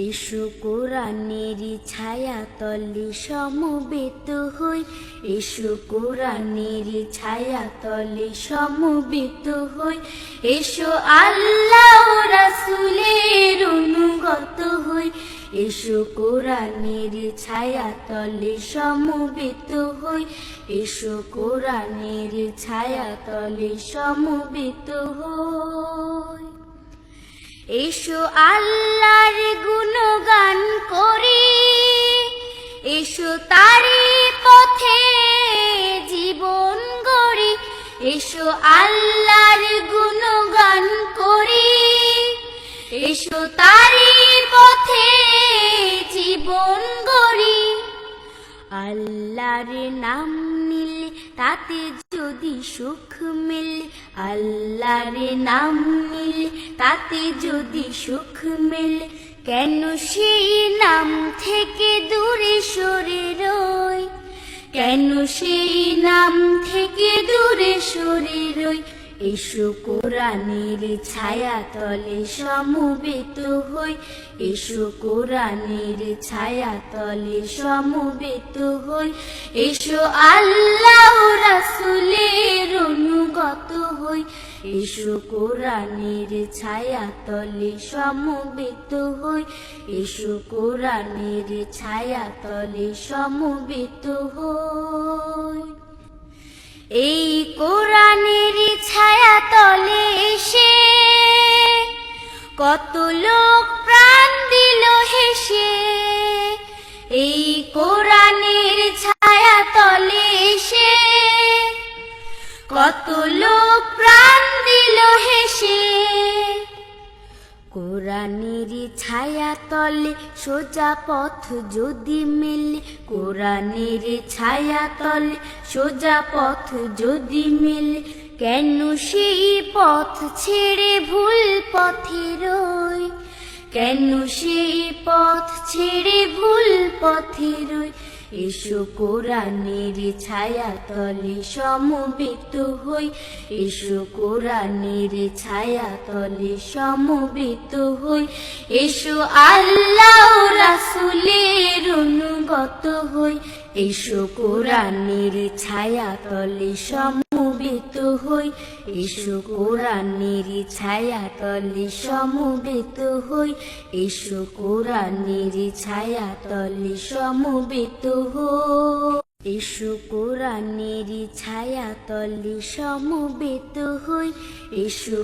এসো কোরআনের ছায়া তলে সমবেত হই, এসো কোরআনের ছায়া তলে সমবেত হই, এসো আল্লাহ রাসূলের অনুগত হই, এসো কোরআনের ছায়া তলে সমবেত হই, এসো কোরআনের ছায়া তলে সমবেত হই। এসো আল্লাহর গুণগান করি, এসো তারি পথে জীবন গড়ি, এসো আল্লাহর গুণগান করি, এসো তারি পথে জীবন গড়ি। আল্লাহর নাম নিলে তাতে যদি সুখ মিলে, আল্লাহর নাম নিলে তাতে যদি সুখ মিলে, কেন সেই নাম থেকে দূরে সরে রই, কেন সেই নাম থেকে দূরে সরে রই। এসো কোরআনের ছায়া তলে সমবেত হই, এসো কোরআনের ছায়া তলে সমবেত হই, এসো আল্লাহ রাসূলের অনুগত হই, এসো কোরআনের ছায়া তলে সমবেত হই, এসো কোরআনের ছায়া তলে সমবেত হই। এই কোরআনের ছায়া তলে এসে কত লোক প্রাণ দিল হেসে, এই কোরআনের ছায়া তলে এসে কত লোক প্রাণ দিল হেসে। কোরআনের ছায়া তলে সোজা পথ যদি মেলে, কোরআনের ছায়া তলে সোজা পথ যদি মেলে, কেন সেই পথ ছেড়ে ভুল পথে রই, কেন সেই পথ ছেড়ে ভুল পথে রই। এসো কোরআনের ছায়া তলে সমবেত হই, এসো কোরআনের ছায়া তলে সমবেত হই, এসো আল্লাহ রাসূলের অনুগত হই, এসো কোরআনের ছায়া তলে সমবেত হই, এসো কোরআনের ছায়া তলে সমবেত হই, এসো কোরআনের ছায়া তলে সমবেত হই, এসো কোরআনের ছায়া তলে সমবেত হই, এসো